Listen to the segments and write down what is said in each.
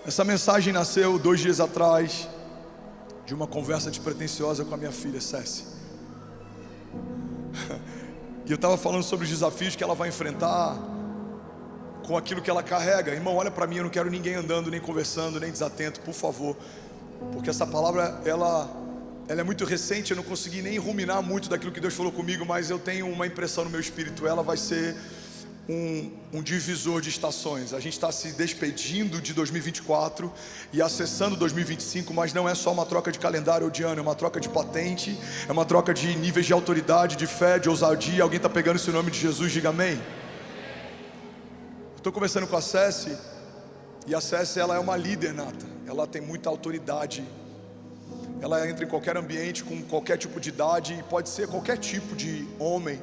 Essa mensagem nasceu 2 dias atrás de uma conversa despretensiosa com a minha filha, Cécia. E eu estava falando sobre os desafios que ela vai enfrentar com aquilo que ela carrega. Irmão, olha para mim, eu não quero ninguém andando, nem conversando, nem desatento, por favor. Porque essa palavra, ela é muito recente, eu não consegui nem ruminar muito daquilo que Deus falou comigo, mas eu tenho uma impressão no meu espírito. Ela vai ser um divisor de estações. A gente está se despedindo de 2024 e acessando 2025, mas não é só uma troca de calendário ou de ano, é uma troca de patente, é uma troca de níveis de autoridade, de fé, de ousadia. Alguém está pegando esse nome de Jesus? Diga amém. Estou conversando com a Cécia, e a Cécia, ela é uma líder nata, ela tem muita autoridade, ela entra em qualquer ambiente, com qualquer tipo de idade, e pode ser qualquer tipo de homem,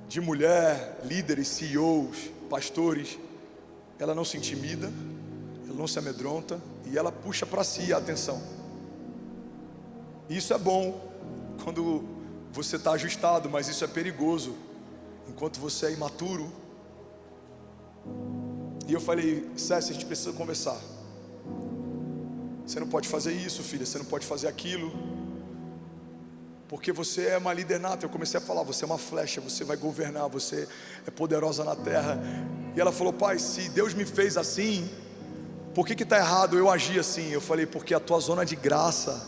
de mulher, líderes, CEOs, pastores. Ela não se intimida, ela não se amedronta, e ela puxa para si a atenção. Isso é bom quando você está ajustado, mas isso é perigoso enquanto você é imaturo. E eu falei: Cécia, a gente precisa conversar. Você não pode fazer isso, filha, você não pode fazer aquilo, porque você é uma líder nata. Eu comecei a falar: você é uma flecha, você vai governar, você é poderosa na terra. E ela falou: pai, se Deus me fez assim, por que está errado eu agir assim? Eu falei: porque a tua zona de graça,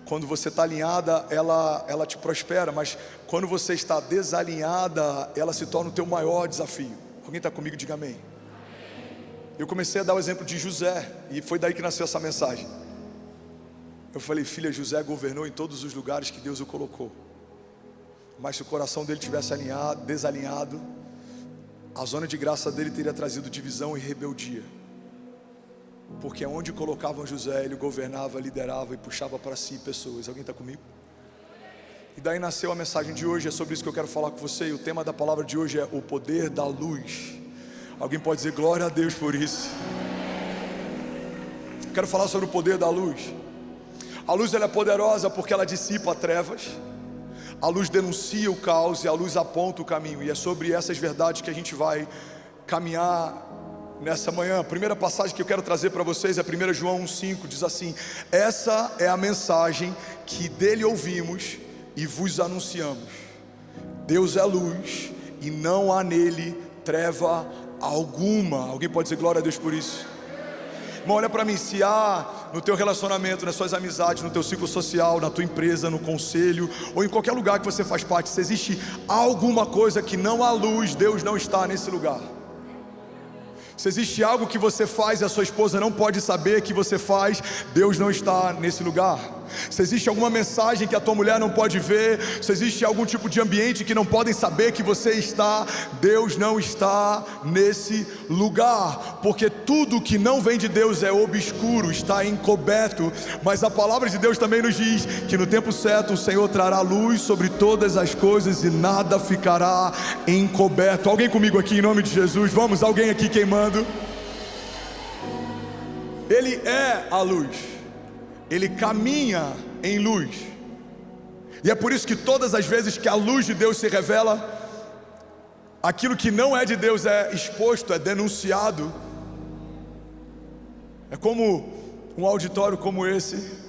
quando você está alinhada, ela te prospera, mas quando você está desalinhada, ela se torna o teu maior desafio. Alguém está comigo? Diga amém. Eu comecei a dar o exemplo de José, e foi daí que nasceu essa mensagem. Eu falei: filha, José governou em todos os lugares que Deus o colocou, mas se o coração dele tivesse desalinhado, a zona de graça dele teria trazido divisão e rebeldia, porque onde colocavam José, ele governava, liderava e puxava para si pessoas. Alguém está comigo? E daí nasceu a mensagem de hoje. É sobre isso que eu quero falar com você, e o tema da palavra de hoje é o poder da luz. Alguém pode dizer glória a Deus por isso? Eu quero falar sobre o poder da luz. A luz, ela é poderosa porque ela dissipa trevas, a luz denuncia o caos e a luz aponta o caminho. E é sobre essas verdades que a gente vai caminhar nessa manhã. A primeira passagem que eu quero trazer para vocês é 1 João 1,5, diz assim: essa é a mensagem que dele ouvimos e vos anunciamos. Deus é luz e não há nele treva alguma. Alguém pode dizer glória a Deus por isso? Irmão, olha para mim. Se há no teu relacionamento, nas suas amizades, no teu ciclo social, na tua empresa, no conselho, ou em qualquer lugar que você faz parte, se existe alguma coisa que não há luz, Deus não está nesse lugar. Se existe algo que você faz e a sua esposa não pode saber que você faz, Deus não está nesse lugar. Se existe alguma mensagem que a tua mulher não pode ver, se existe algum tipo de ambiente que não podem saber que você está, Deus não está nesse lugar, porque tudo que não vem de Deus é obscuro, está encoberto. Mas a palavra de Deus também nos diz que no tempo certo o Senhor trará luz sobre todas as coisas e nada ficará encoberto. Alguém comigo aqui em nome de Jesus? Vamos, alguém aqui queimando. Ele é a luz, ele caminha em luz, e é por isso que todas as vezes que a luz de Deus se revela, aquilo que não é de Deus é exposto, é denunciado. É como um auditório como esse,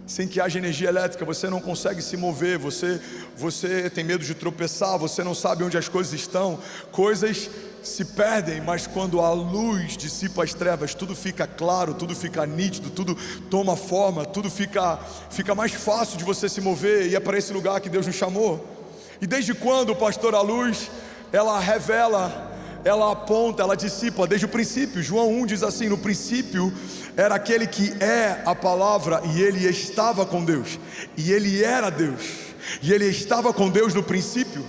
sem que haja energia elétrica, você não consegue se mover, você tem medo de tropeçar, você não sabe onde as coisas estão, coisas se perdem, mas quando a luz dissipa as trevas, tudo fica claro, tudo fica nítido, tudo toma forma, tudo fica mais fácil de você se mover, e é para esse lugar que Deus nos chamou. E desde quando, pastor, a luz, ela revela, ela aponta, ela dissipa? Desde o princípio. João 1 diz assim: no princípio era aquele que é a palavra, e ele estava com Deus, e ele era Deus, e ele estava com Deus no princípio.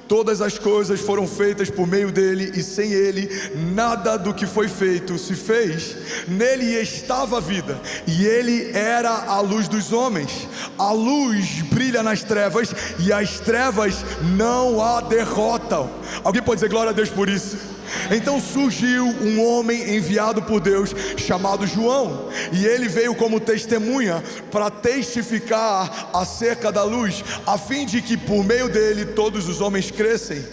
Todas as coisas foram feitas por meio dele, e sem ele nada do que foi feito se fez. Nele estava a vida, e ele era a luz dos homens. A luz brilha nas trevas, e as trevas não a derrotam. Alguém pode dizer glória a Deus por isso? Então surgiu um homem enviado por Deus chamado João, e ele veio como testemunha para testificar acerca da luz, a fim de que por meio dele todos os homens crescem.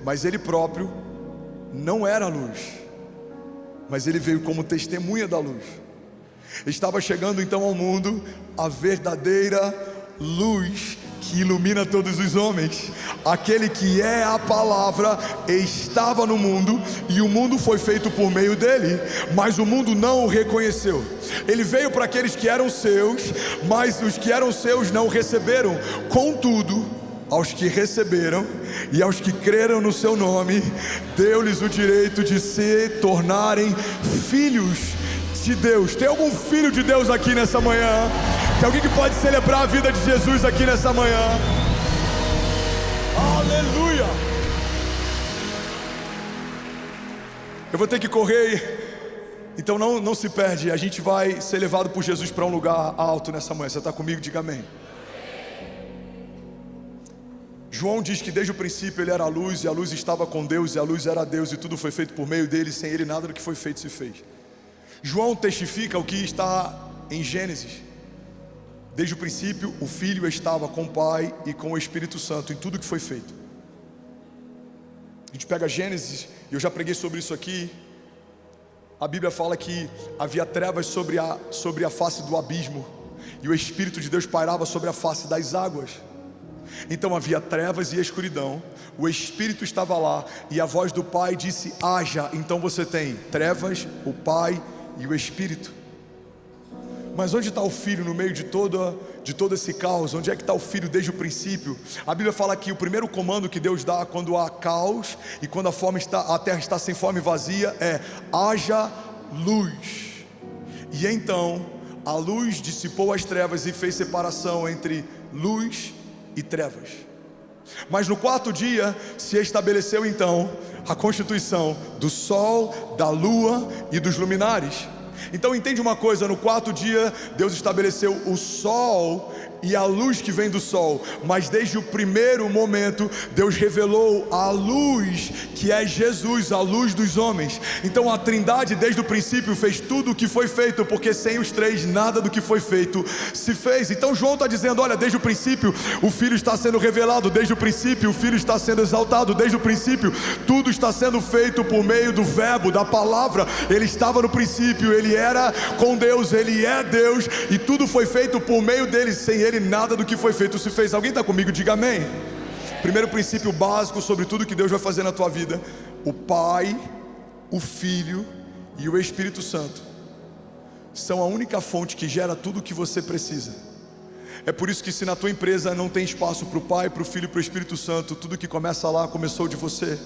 Mas ele próprio não era luz. mas ele veio como testemunha da luz. Estava chegando então ao mundo a verdadeira luz que ilumina todos os homens. Aquele que é a palavra estava no mundo, e o mundo foi feito por meio dele, mas o mundo não o reconheceu. Ele veio para aqueles que eram seus, mas os que eram seus não o receberam. Contudo, aos que receberam e aos que creram no seu nome, deu-lhes o direito de se tornarem filhos de Deus. Tem algum filho de Deus aqui nessa manhã? Tem alguém que pode celebrar a vida de Jesus aqui nessa manhã? Aleluia! Eu vou ter que correr, então não se perde. A gente vai ser levado por Jesus para um lugar alto nessa manhã. Você está comigo? Diga amém. João diz que desde o princípio ele era a luz, e a luz estava com Deus, e a luz era Deus, e tudo foi feito por meio dele, sem ele nada do que foi feito se fez. João testifica o que está em Gênesis. Desde o princípio o Filho estava com o Pai e com o Espírito Santo em tudo que foi feito. A gente pega Gênesis, e eu já preguei sobre isso aqui. A Bíblia fala que havia trevas sobre a face do abismo, e o Espírito de Deus pairava sobre a face das águas. Então havia trevas e escuridão, o Espírito estava lá, e a voz do Pai disse: haja. Então você tem trevas, o Pai e o Espírito. Mas onde está o Filho no meio de todo esse caos? Onde é que está o Filho desde o princípio? A Bíblia fala que o primeiro comando que Deus dá quando há caos e quando a terra está sem fome e vazia é: haja luz. E então a luz dissipou as trevas e fez separação entre luz e trevas. Mas no quarto dia se estabeleceu então a constituição do sol, da lua e dos luminares. Então entende uma coisa: no quarto dia Deus estabeleceu o sol e a luz que vem do sol, mas desde o primeiro momento Deus revelou a luz que é Jesus, a luz dos homens. Então a Trindade desde o princípio fez tudo o que foi feito, porque sem os três nada do que foi feito se fez. Então João está dizendo: olha, desde o princípio o Filho está sendo revelado, desde o princípio o Filho está sendo exaltado, desde o princípio tudo está sendo feito por meio do verbo, da palavra. Ele estava no princípio, ele era com Deus, ele é Deus, e tudo foi feito por meio dele, sem ele nada do que foi feito se fez. Alguém está comigo? Diga amém. Primeiro princípio básico sobre tudo que Deus vai fazer na tua vida: o Pai, o Filho e o Espírito Santo são a única fonte que gera tudo o que você precisa. É por isso que se na tua empresa não tem espaço para o Pai, para o Filho e para o Espírito Santo, tudo que começa lá começou de você.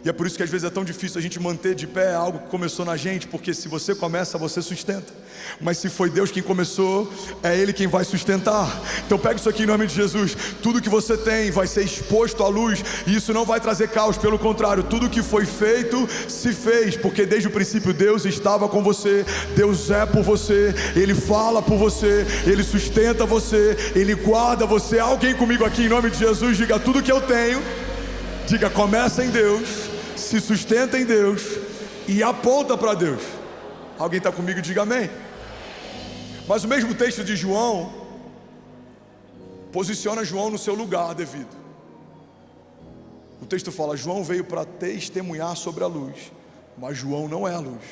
E é por isso que às vezes é tão difícil a gente manter de pé algo que começou na gente, porque se você começa, você sustenta. Mas se foi Deus quem começou, é Ele quem vai sustentar. Então pega isso aqui em nome de Jesus. Tudo que você tem vai ser exposto à luz, e isso não vai trazer caos, pelo contrário, tudo que foi feito se fez, porque desde o princípio Deus estava com você, Deus é por você, Ele fala por você, Ele sustenta você, Ele guarda você. Alguém comigo aqui em nome de Jesus? Diga: tudo que eu tenho, diga, começa em Deus, se sustenta em Deus e aponta para Deus. Alguém está comigo? Diga amém. Mas o mesmo texto de João posiciona João no seu lugar devido. O texto fala: João veio para testemunhar sobre a luz, mas João não é a luz.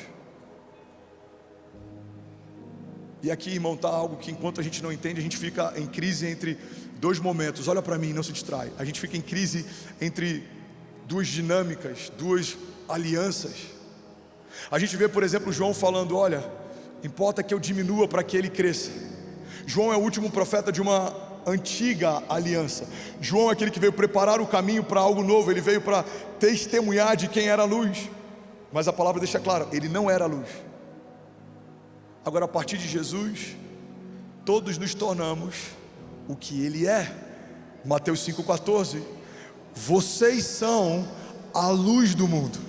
E aqui, irmão, está algo que enquanto a gente não entende, a gente fica em crise entre dois momentos. Olha para mim, não se distrai. A gente fica em crise entre duas dinâmicas, duas alianças. A gente vê, por exemplo, João falando: olha, importa que eu diminua para que ele cresça. João é o último profeta de uma antiga aliança. João é aquele que veio preparar o caminho para algo novo. Ele veio para testemunhar de quem era a luz. Mas a palavra deixa claro, ele não era a luz. Agora, a partir de Jesus, todos nos tornamos o que ele é. Mateus 5,14: vocês são a luz do mundo.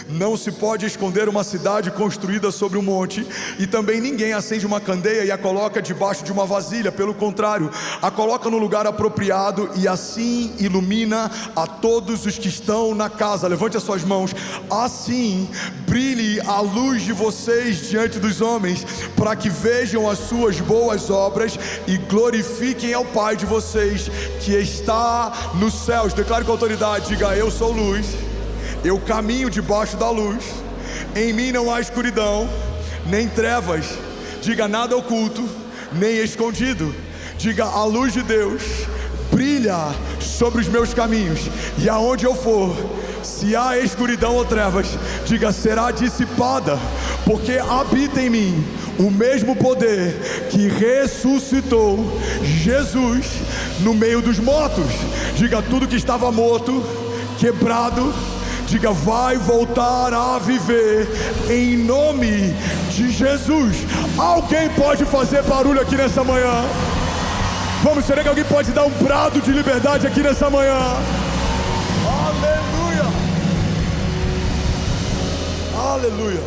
Não se pode esconder uma cidade construída sobre um monte, e também ninguém acende uma candeia e a coloca debaixo de uma vasilha. Pelo contrário, a coloca no lugar apropriado, e assim ilumina a todos os que estão na casa. Levante as suas mãos. Assim brilhe a luz de vocês diante dos homens, para que vejam as suas boas obras e glorifiquem ao Pai de vocês que está nos céus. Declare com autoridade, diga: eu sou luz, eu caminho debaixo da luz, Em mim não há escuridão, nem trevas. Diga: nada oculto, nem escondido. Diga: a luz de Deus brilha sobre os meus caminhos, e aonde eu for, se há escuridão ou trevas, diga: será dissipada, porque habita em mim o mesmo poder que ressuscitou Jesus no meio dos mortos. Diga: tudo que estava morto, quebrado, diga: vai voltar a viver em nome de Jesus. Alguém pode fazer barulho aqui nessa manhã? Vamos, será que alguém pode dar um brado de liberdade aqui nessa manhã? Aleluia! Aleluia!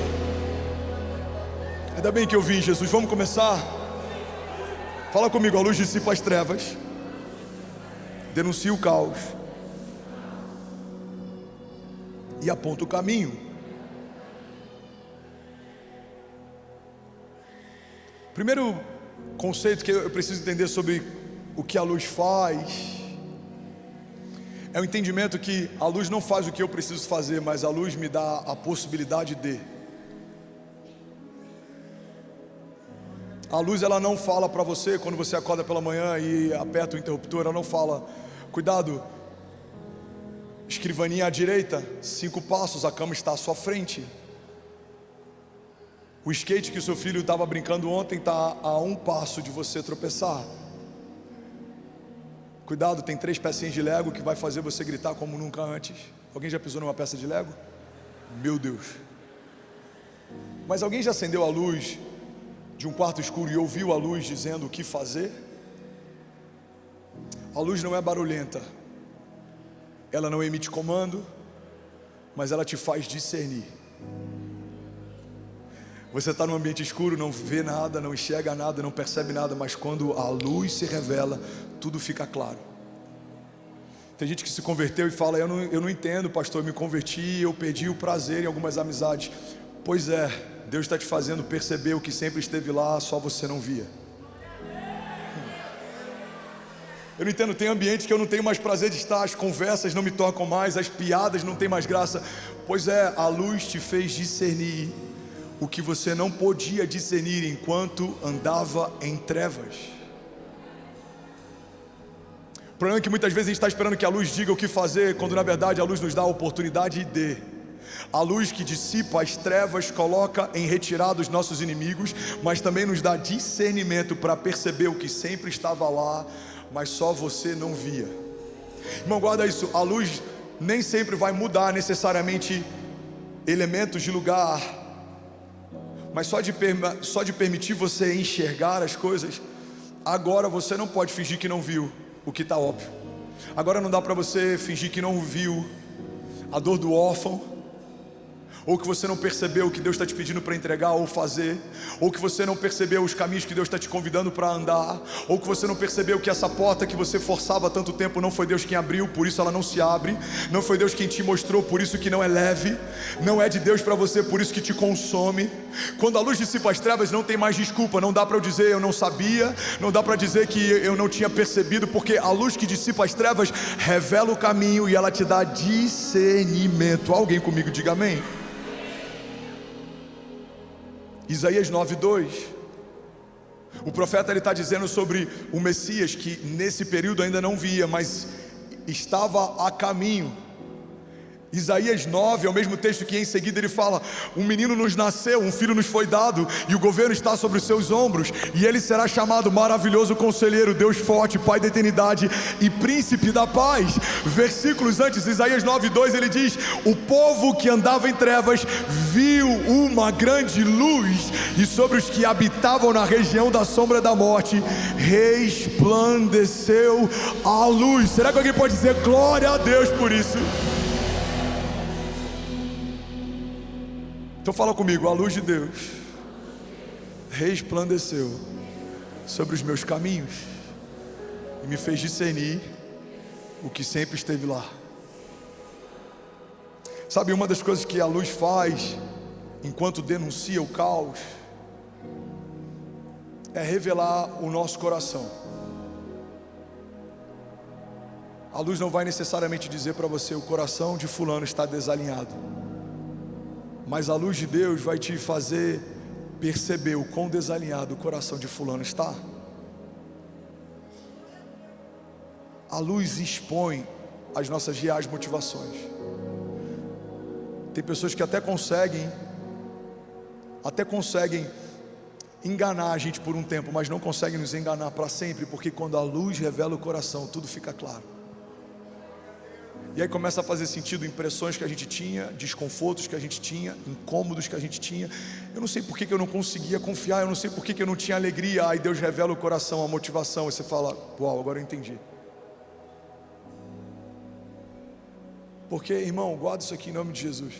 Ainda bem que eu vim, Jesus. Vamos começar? Fala comigo: a luz dissipa as trevas, denuncia o caos e aponta o caminho. Primeiro conceito que eu preciso entender sobre o que a luz faz é o entendimento que a luz não faz o que eu preciso fazer, mas a luz me dá a possibilidade de. A luz, ela não fala para você quando você acorda pela manhã e aperta o interruptor, ela não fala: cuidado, escrivaninha à direita, 5 passos, a cama está à sua frente. O skate que o seu filho estava brincando ontem está a 1 passo de você tropeçar. Cuidado, tem 3 pecinhas de Lego que vai fazer você gritar como nunca antes. Alguém já pisou numa peça de Lego? Meu Deus. Mas alguém já acendeu a luz de um quarto escuro e ouviu a luz dizendo o que fazer? A luz não é barulhenta, ela não emite comando, mas ela te faz discernir. Você está num ambiente escuro, não vê nada, não enxerga nada, não percebe nada, mas quando a luz se revela, tudo fica claro. Tem gente que se converteu e fala: eu não entendo, pastor, eu me converti, eu perdi o prazer em algumas amizades. Pois é, Deus está te fazendo perceber o que sempre esteve lá, só você não via. Eu não entendo, tem ambientes que eu não tenho mais prazer de estar, as conversas não me tocam mais, as piadas não têm mais graça. Pois é, a luz te fez discernir o que você não podia discernir enquanto andava em trevas. O problema é que muitas vezes a gente está esperando que a luz diga o que fazer, quando na verdade a luz nos dá a oportunidade de. A luz que dissipa as trevas coloca em retirada os nossos inimigos, mas também nos dá discernimento para perceber o que sempre estava lá, mas só você não via. Irmão, guarda isso: a luz nem sempre vai mudar necessariamente elementos de lugar, mas só de permitir você enxergar as coisas. Agora você não pode fingir que não viu o que está óbvio. Agora não dá para você fingir que não viu a dor do órfão, ou que você não percebeu o que Deus está te pedindo para entregar ou fazer, ou que você não percebeu os caminhos que Deus está te convidando para andar, ou que você não percebeu que essa porta que você forçava há tanto tempo não foi Deus quem abriu, por isso ela não se abre, não foi Deus quem te mostrou, por isso que não é leve, não é de Deus para você, por isso que te consome. Quando a luz dissipa as trevas, não tem mais desculpa, não dá para eu dizer eu não sabia, não dá para dizer que eu não tinha percebido, porque a luz que dissipa as trevas revela o caminho e ela te dá discernimento. Alguém comigo diga amém? Isaías 9:2, o profeta está dizendo sobre o Messias que nesse período ainda não via, mas estava a caminho. Isaías 9 é o mesmo texto que em seguida ele fala: um menino nos nasceu, um filho nos foi dado, e o governo está sobre os seus ombros, e ele será chamado Maravilhoso Conselheiro, Deus Forte, Pai da Eternidade e Príncipe da Paz. Versículos antes, Isaías 9:2, ele diz: o povo que andava em trevas viu uma grande luz, e sobre os que habitavam na região da sombra da morte resplandeceu a luz. Será que alguém pode dizer glória a Deus por isso? Então fala comigo: a luz de Deus resplandeceu sobre os meus caminhos e me fez discernir o que sempre esteve lá. Sabe, uma das coisas que a luz faz enquanto denuncia o caos é revelar o nosso coração. A luz não vai necessariamente dizer para você: o coração de fulano está desalinhado, mas a luz de Deus vai te fazer perceber o quão desalinhado o coração de fulano está. A luz expõe as nossas reais motivações. Tem pessoas que até conseguem enganar a gente por um tempo, mas não conseguem nos enganar para sempre, porque quando a luz revela o coração, tudo fica claro. E aí começa a fazer sentido impressões que a gente tinha, desconfortos que a gente tinha, incômodos que a gente tinha. Eu não sei por que eu não conseguia confiar, eu não sei por que eu não tinha alegria. Aí Deus revela o coração, a motivação, e você fala: uau, agora eu entendi. Porque, irmão, guarda isso aqui em nome de Jesus.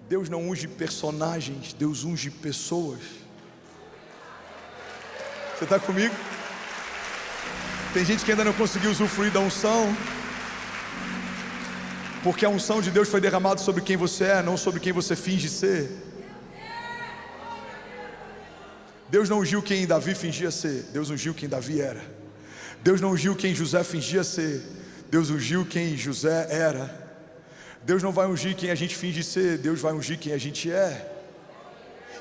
Deus não unge personagens, Deus unge pessoas. Você está comigo? Tem gente que ainda não conseguiu usufruir da unção, porque a unção de Deus foi derramada sobre quem você é, não sobre quem você finge ser. Deus não ungiu quem Davi fingia ser, Deus ungiu quem Davi era. Deus não ungiu quem José fingia ser, Deus ungiu quem José era. Deus não vai ungir quem a gente finge ser, Deus vai ungir quem a gente é.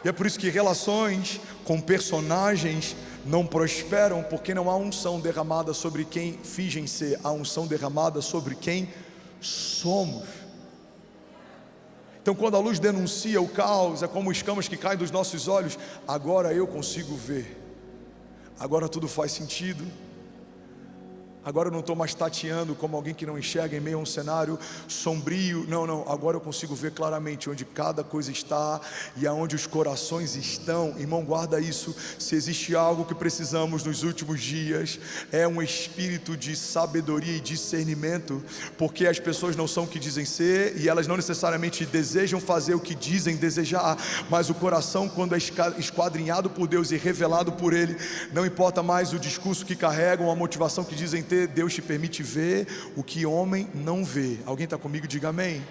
E é por isso que relações com personagens não prosperam, porque não há unção derramada sobre quem fingem ser, há unção derramada sobre quem somos. Então, quando a luz denuncia o caos, é como escamas que caem dos nossos olhos. Agora eu consigo ver, agora tudo faz sentido. Agora eu não estou mais tateando como alguém que não enxerga em meio a um cenário sombrio. Não, agora eu consigo ver claramente onde cada coisa está e aonde os corações estão. Irmão, guarda isso. Se existe algo que precisamos nos últimos dias, é um espírito de sabedoria e discernimento, porque as pessoas não são o que dizem ser, e elas não necessariamente desejam fazer o que dizem desejar, mas o coração, quando é esquadrinhado por Deus e revelado por Ele, não importa mais o discurso que carregam, a motivação que dizem ter, Deus te permite ver o que homem não vê. Alguém está comigo? Diga amém.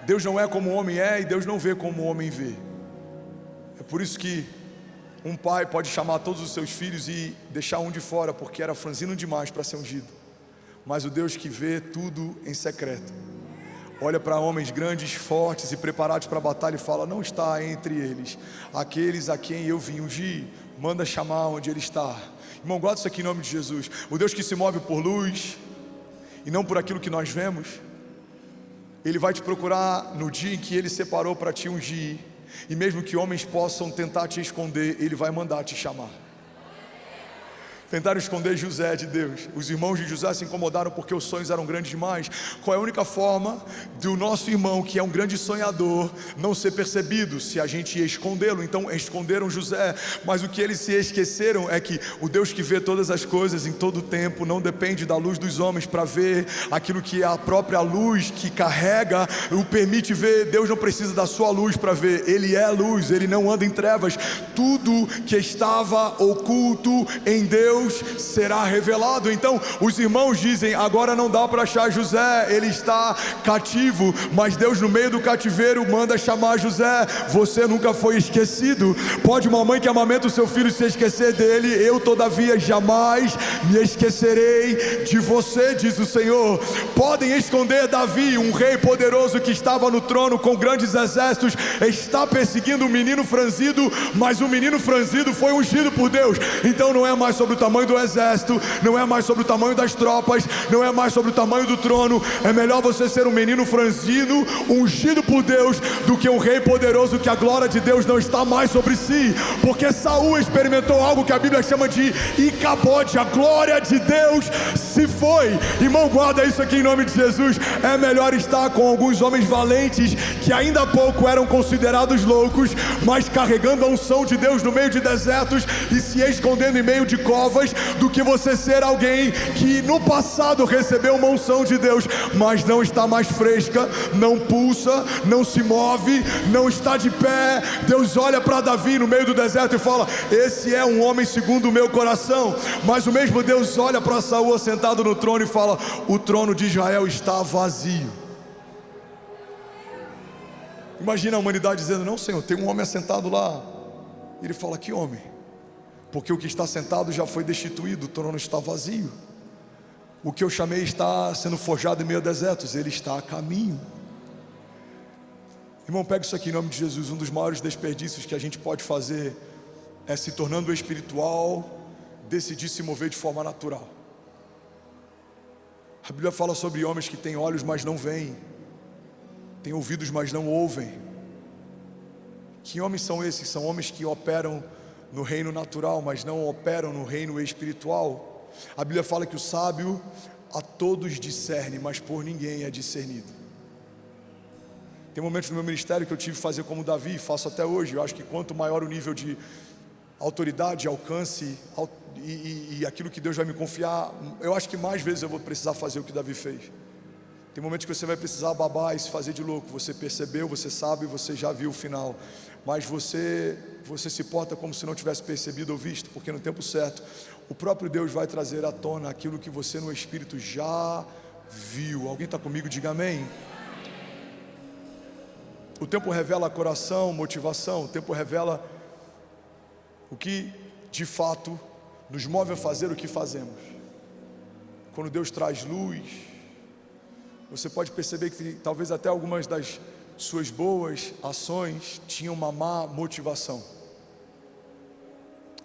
Deus não é como o homem é, e Deus não vê como o homem vê. É por isso que um pai pode chamar todos os seus filhos e deixar um de fora, porque era franzino demais para ser ungido. Mas o Deus que vê tudo em secreto olha para homens grandes, fortes e preparados para a batalha e fala: não está entre eles aqueles a quem eu vim ungir, manda chamar onde ele está. Irmão, guarda isso aqui em nome de Jesus. O Deus que se move por luz e não por aquilo que nós vemos, Ele vai te procurar no dia em que Ele separou para te ungir. E mesmo que homens possam tentar te esconder, Ele vai mandar te chamar. Tentaram esconder José de Deus. Os irmãos de José se incomodaram porque os sonhos eram grandes demais. Qual é a única forma do nosso irmão, que é um grande sonhador, não ser percebido? Se a gente ia escondê-lo. Então esconderam José. Mas o que eles se esqueceram é que o Deus que vê todas as coisas em todo o tempo não depende da luz dos homens para ver aquilo que a própria luz que carrega o permite ver. Deus não precisa da sua luz para ver. Ele é luz, Ele não anda em trevas. Tudo que estava oculto em Deus será revelado. Então os irmãos dizem: agora não dá para achar José, ele está cativo. Mas Deus, no meio do cativeiro, manda chamar José. Você nunca foi esquecido. Pode uma mãe que amamenta o seu filho se esquecer dele? Eu todavia jamais me esquecerei de você, diz o Senhor. Podem esconder Davi, um rei poderoso que estava no trono com grandes exércitos, está perseguindo um menino franzido, mas o menino franzido foi ungido por Deus. Então não é mais sobre o tamanho do exército, não é mais sobre o tamanho das tropas, não é mais sobre o tamanho do trono. É melhor você ser um menino franzino, ungido por Deus, do que um rei poderoso que a glória de Deus não está mais sobre si. Porque Saul experimentou algo que a Bíblia chama de Icabode, a glória de Deus se foi. Irmão, guarda isso aqui em nome de Jesus. É melhor estar com alguns homens valentes que ainda há pouco eram considerados loucos, mas carregando a unção de Deus no meio de desertos e se escondendo em meio de covas, do que você ser alguém que no passado recebeu uma unção de Deus, mas não está mais fresca, não pulsa, não se move, não está de pé. Deus olha para Davi no meio do deserto e fala: esse é um homem segundo o meu coração. Mas o mesmo Deus olha para Saul assentado no trono e fala: o trono de Israel está vazio. Imagina a humanidade dizendo: não, Senhor, tem um homem assentado lá. Ele fala: que homem? Porque o que está sentado já foi destituído, o trono está vazio. O que eu chamei está sendo forjado em meio a desertos, ele está a caminho. Irmão, pega isso aqui em nome de Jesus. Um dos maiores desperdícios que a gente pode fazer é, se tornando espiritual, decidir se mover de forma natural. A Bíblia fala sobre homens que têm olhos, mas não veem, têm ouvidos, mas não ouvem. Que homens são esses? São homens que operam no reino natural, mas não operam no reino espiritual. A Bíblia fala que o sábio a todos discerne, mas por ninguém é discernido. Tem momentos no meu ministério que eu tive que fazer como Davi, faço até hoje. Eu acho que quanto maior o nível de autoridade, alcance e aquilo que Deus vai me confiar, eu acho que mais vezes eu vou precisar fazer o que Davi fez. Tem momentos que você vai precisar babar e se fazer de louco. Você percebeu, você sabe, você já viu o final, mas você se porta como se não tivesse percebido ou visto, porque no tempo certo o próprio Deus vai trazer à tona aquilo que você no Espírito já viu. Alguém está comigo? Diga amém. O tempo revela coração, motivação. O tempo revela o que de fato nos move a fazer o que fazemos. Quando Deus traz luz, você pode perceber que talvez até algumas das suas boas ações tinham uma má motivação.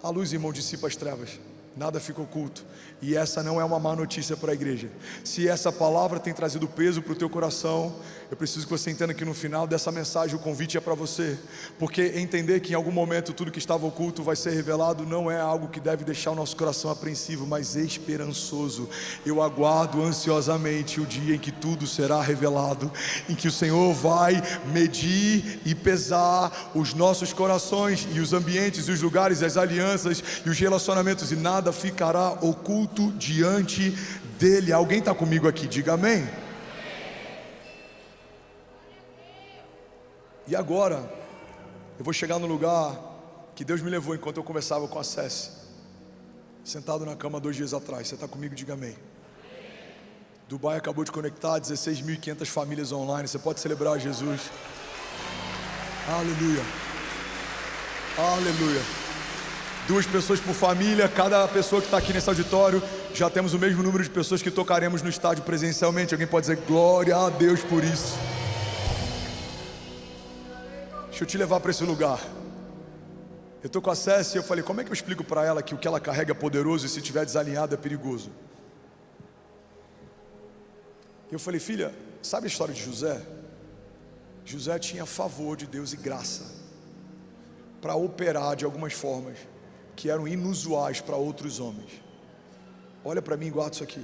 A luz, irmão, dissipa as trevas. Nada fica oculto. E essa não é uma má notícia para a igreja. Se essa palavra tem trazido peso para o teu coração, eu preciso que você entenda que no final dessa mensagem o convite é para você. Porque entender que em algum momento tudo que estava oculto vai ser revelado não é algo que deve deixar o nosso coração apreensivo, mas esperançoso. Eu aguardo ansiosamente o dia em que tudo será revelado, em que o Senhor vai medir e pesar os nossos corações e os ambientes e os lugares, as alianças e os relacionamentos, e nada ficará oculto diante dele. Alguém está comigo aqui? Diga amém. E agora eu vou chegar no lugar que Deus me levou enquanto eu conversava com a Cécia, sentado na cama 2 dias atrás. Você está comigo? Diga amém. Dubai acabou de conectar 16.500 famílias online. Você pode celebrar Jesus. Aleluia. Aleluia. 2 pessoas por família. Cada pessoa que está aqui nesse auditório, já temos o mesmo número de pessoas que tocaremos no estádio presencialmente. Alguém pode dizer glória a Deus por isso? Deixa eu te levar para esse lugar. Eu estou com a Cécia e eu falei, como é que eu explico para ela que o que ela carrega é poderoso e se estiver desalinhado é perigoso? Eu falei, filha, sabe a história de José? José tinha favor de Deus e graça para operar de algumas formas que eram inusuais para outros homens. Olha para mim e guarda isso aqui.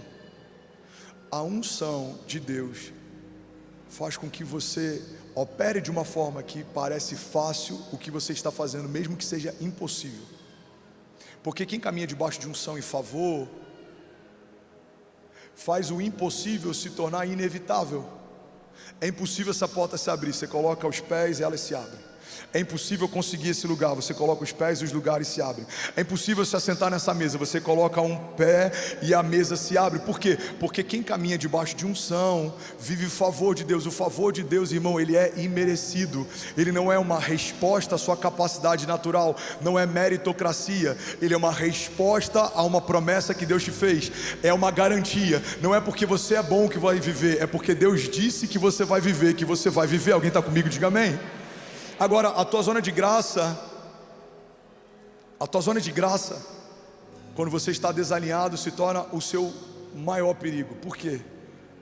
A unção de Deus faz com que você opere de uma forma que parece fácil o que você está fazendo, mesmo que seja impossível. Porque quem caminha debaixo de unção e favor faz o impossível se tornar inevitável. É impossível essa porta se abrir, você coloca os pés e ela se abre. É impossível conseguir esse lugar, você coloca os pés e os lugares se abrem. É impossível se assentar nessa mesa, você coloca um pé e a mesa se abre. Por quê? Porque quem caminha debaixo de unção vive o favor de Deus. O favor de Deus, irmão, ele é imerecido. Ele não é uma resposta à sua capacidade natural, não é meritocracia. Ele é uma resposta a uma promessa que Deus te fez. É uma garantia. Não é porque você é bom que vai viver, é porque Deus disse que você vai viver, que você vai viver. Alguém está comigo? Diga amém. Agora, a tua zona de graça, quando você está desalinhado, se torna o seu maior perigo. Por quê?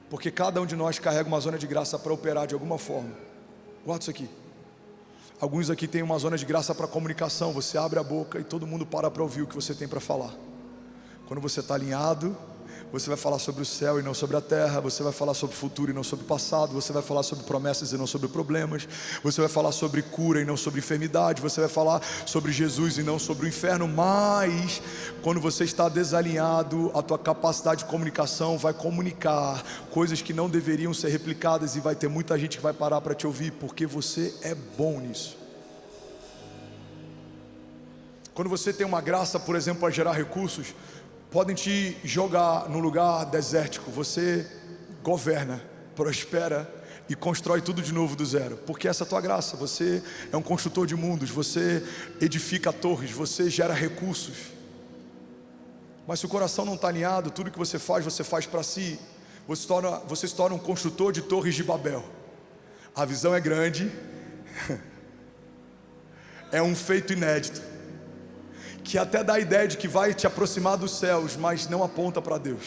Porque cada um de nós carrega uma zona de graça para operar de alguma forma. Guarda isso aqui. Alguns aqui têm uma zona de graça para comunicação. Você abre a boca e todo mundo para ouvir o que você tem para falar. Quando você está alinhado, você vai falar sobre o céu e não sobre a terra. Você vai falar sobre o futuro e não sobre o passado. Você vai falar sobre promessas e não sobre problemas. Você vai falar sobre cura e não sobre enfermidade. Você vai falar sobre Jesus e não sobre o inferno. Mas quando você está desalinhado, a tua capacidade de comunicação vai comunicar coisas que não deveriam ser replicadas, e vai ter muita gente que vai parar para te ouvir, porque você é bom nisso. Quando você tem uma graça, por exemplo, para gerar recursos, podem te jogar num lugar desértico. Você governa, prospera e constrói tudo de novo do zero, porque essa é a tua graça. Você é um construtor de mundos, você edifica torres, você gera recursos. Mas se o coração não está alinhado, tudo que você faz para si. Você se torna um construtor de torres de Babel. A visão é grande, é um feito inédito, que até dá a ideia de que vai te aproximar dos céus, mas não aponta para Deus.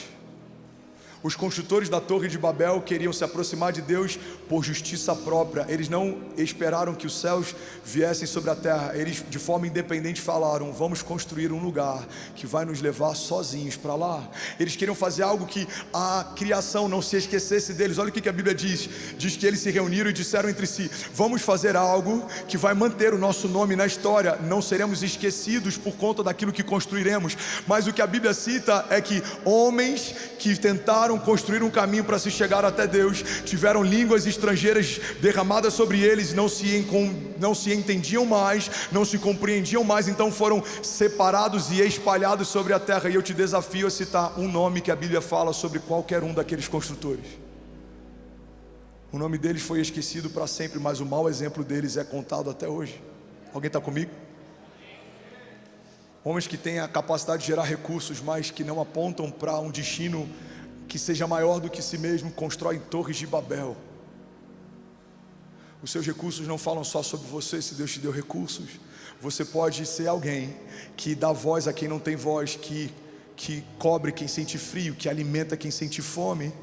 Os construtores da Torre de Babel queriam se aproximar de Deus por justiça própria. Eles não esperaram que os céus viessem sobre a terra. Eles de forma independente falaram: vamos construir um lugar que vai nos levar sozinhos para lá. Eles queriam fazer algo que a criação não se esquecesse deles. Olha o que a Bíblia diz. Diz que eles se reuniram e disseram entre si: vamos fazer algo que vai manter o nosso nome na história. Não seremos esquecidos por conta daquilo que construiremos. Mas o que a Bíblia cita é que homens que tentaram construir um caminho para se chegar até Deus tiveram línguas estrangeiras derramadas sobre eles, não se entendiam mais, não se compreendiam mais, então foram separados e espalhados sobre a terra. E eu te desafio a citar um nome que a Bíblia fala sobre qualquer um daqueles construtores. O nome deles foi esquecido para sempre, mas o mau exemplo deles é contado até hoje. Alguém está comigo? Homens que têm a capacidade de gerar recursos, mas que não apontam para um destino que seja maior do que si mesmo, constroem torres de Babel. Os seus recursos não falam só sobre você. Se Deus te deu recursos, você pode ser alguém que dá voz a quem não tem voz, que cobre quem sente frio, que alimenta quem sente fome,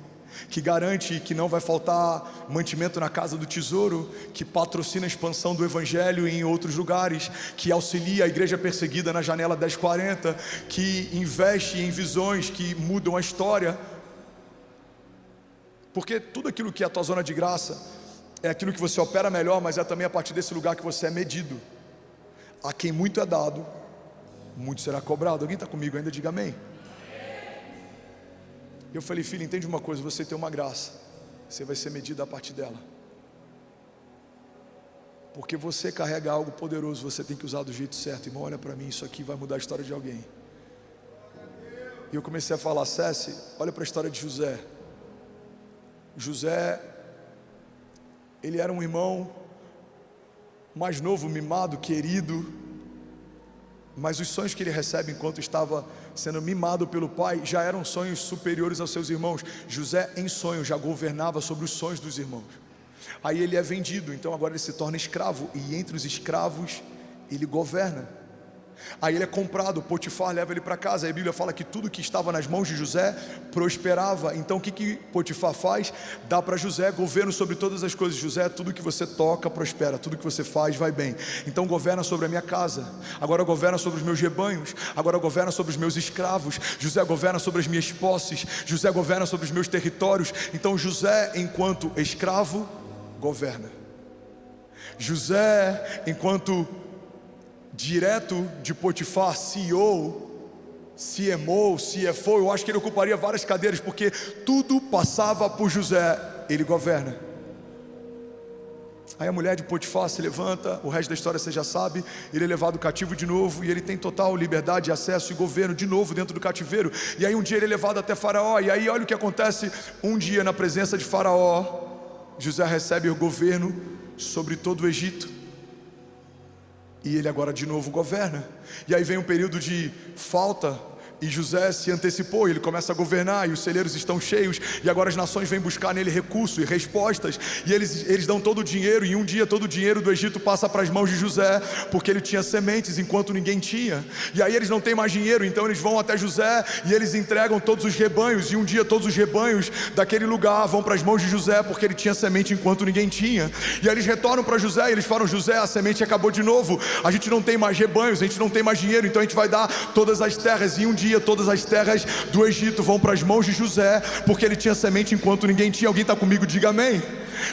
que garante que não vai faltar mantimento na casa do tesouro, que patrocina a expansão do evangelho em outros lugares, que auxilia a igreja perseguida na janela 1040, que investe em visões que mudam a história. Porque tudo aquilo que é a tua zona de graça é aquilo que você opera melhor, mas é também a partir desse lugar que você é medido. A quem muito é dado, muito será cobrado. Alguém está comigo ainda? Diga amém. Eu falei: filho, entende uma coisa, você tem uma graça, você vai ser medido a partir dela. Porque você carrega algo poderoso, você tem que usar do jeito certo. Irmão, olha para mim, isso aqui vai mudar a história de alguém. E eu comecei a falar: César, olha para a história de José. José, ele era um irmão mais novo, mimado, querido, mas os sonhos que ele recebe enquanto estava sendo mimado pelo pai já eram sonhos superiores aos seus irmãos. José, em sonho, já governava sobre os sonhos dos irmãos. Aí ele é vendido, então agora ele se torna escravo, e entre os escravos ele governa. Aí ele é comprado, Potifar leva ele para casa. Aí a Bíblia fala que tudo que estava nas mãos de José prosperava. Então o que Potifar faz? Dá para José governo sobre todas as coisas. José, tudo que você toca prospera, tudo que você faz vai bem. Então governa sobre a minha casa, agora governa sobre os meus rebanhos, agora governa sobre os meus escravos. José governa sobre as minhas posses, José governa sobre os meus territórios. Então José, enquanto escravo, governa. José, enquanto direto de Potifar, CEO, CMO, CFO, eu acho que ele ocuparia várias cadeiras, porque tudo passava por José. Ele governa. Aí a mulher de Potifar se levanta, o resto da história você já sabe. Ele é levado cativo de novo, e ele tem total liberdade, acesso e governo de novo dentro do cativeiro. E aí um dia ele é levado até Faraó, e aí olha o que acontece. Um dia, na presença de Faraó, José recebe o governo sobre todo o Egito. E ele agora de novo governa. E aí vem um período de falta, e José se antecipou, e ele começa a governar, e os celeiros estão cheios, e agora as nações vêm buscar nele recursos e respostas, e eles dão todo o dinheiro, e um dia todo o dinheiro do Egito passa para as mãos de José, porque ele tinha sementes enquanto ninguém tinha. E aí eles não têm mais dinheiro, então eles vão até José, e eles entregam todos os rebanhos, e um dia todos os rebanhos daquele lugar vão para as mãos de José, porque ele tinha semente enquanto ninguém tinha. E aí eles retornam para José, e eles falam: José, a semente acabou de novo, a gente não tem mais rebanhos, a gente não tem mais dinheiro, então a gente vai dar todas as terras. E um dia todas as terras do Egito vão para as mãos de José, porque ele tinha semente enquanto ninguém tinha. Alguém está comigo? Diga amém.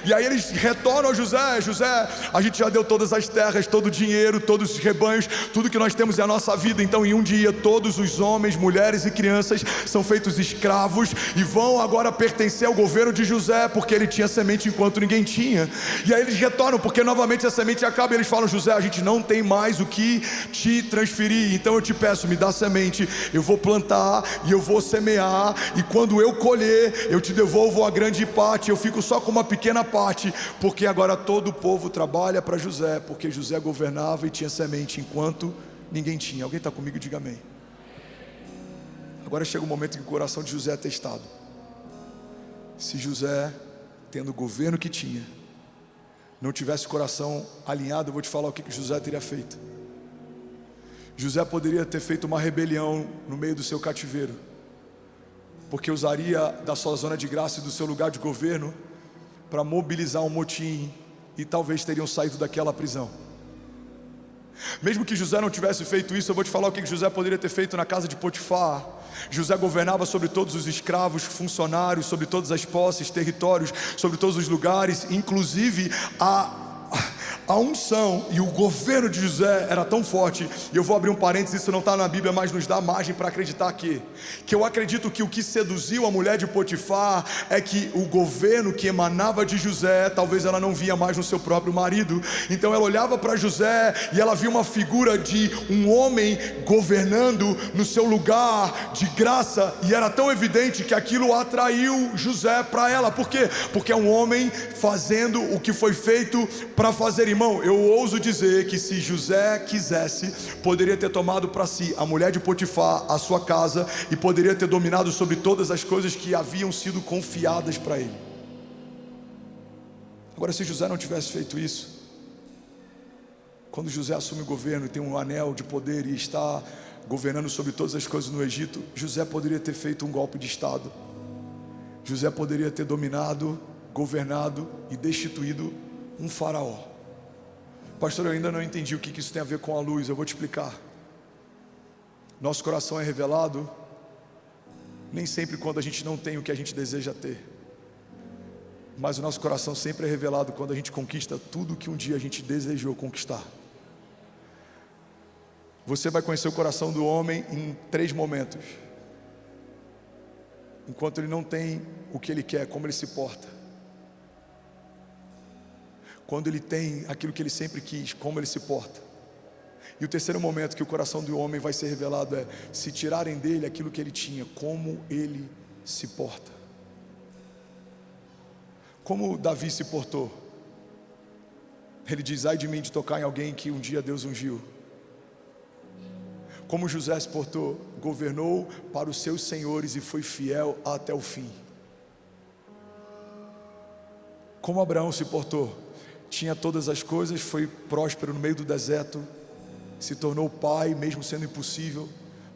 E aí eles retornam a José: José, a gente já deu todas as terras, todo o dinheiro, todos os rebanhos, tudo que nós temos é a nossa vida. Então em um dia todos os homens, mulheres e crianças são feitos escravos e vão agora pertencer ao governo de José, porque ele tinha semente enquanto ninguém tinha. E aí eles retornam, porque novamente a semente acaba, e eles falam: José, a gente não tem mais o que te transferir, então eu te peço, me dá semente, eu vou plantar e eu vou semear, e quando eu colher eu te devolvo a grande parte, eu fico só com uma pequena parte, porque agora todo o povo trabalha para José, porque José governava e tinha semente enquanto ninguém tinha. Alguém está comigo? Diga amém. Agora chega o momento em que o coração de José é testado. Se José, tendo o governo que tinha, não tivesse o coração alinhado, eu vou te falar o que José teria feito. José poderia ter feito uma rebelião no meio do seu cativeiro, porque usaria da sua zona de graça e do seu lugar de governo para mobilizar um motim, e talvez teriam saído daquela prisão. Mesmo que José não tivesse feito isso, eu vou te falar o que José poderia ter feito na casa de Potifar. José governava sobre todos os escravos, funcionários, sobre todas as posses, territórios, sobre todos os lugares, inclusive a unção e o governo de José era tão forte. E eu vou abrir um parênteses, isso não está na Bíblia, mas nos dá margem para acreditar que eu acredito que o que seduziu a mulher de Potifar é que o governo que emanava de José, talvez ela não via mais no seu próprio marido. Então ela olhava para José e ela via uma figura de um homem governando no seu lugar de graça, e era tão evidente que aquilo atraiu José para ela. Por quê? Porque é um homem fazendo o que foi feito para fazer. Irmão, eu ouso dizer que se José quisesse, poderia ter tomado para si a mulher de Potifar, a sua casa, e poderia ter dominado sobre todas as coisas que haviam sido confiadas para ele. Agora, se José não tivesse feito isso, quando José assume o governo e tem um anel de poder e está governando sobre todas as coisas no Egito, José poderia ter feito um golpe de estado. José poderia ter dominado, governado e destituído um faraó. Pastor, eu ainda não entendi o que isso tem a ver com a luz. Eu vou te explicar. Nosso coração é revelado nem sempre quando a gente não tem o que a gente deseja ter, mas o nosso coração sempre é revelado quando a gente conquista tudo que um dia a gente desejou conquistar. Você vai conhecer o coração do homem em 3 momentos: enquanto ele não tem o que ele quer, como ele se porta; quando ele tem aquilo que ele sempre quis, como ele se porta; e o terceiro momento que o coração do homem vai ser revelado é: se tirarem dele aquilo que ele tinha, como ele se porta. Como Davi se portou? Ele diz: ai de mim de tocar em alguém que um dia Deus ungiu. Como José se portou? Governou para os seus senhores e foi fiel até o fim. Como Abraão se portou? Tinha todas as coisas, foi próspero no meio do deserto, se tornou pai, mesmo sendo impossível.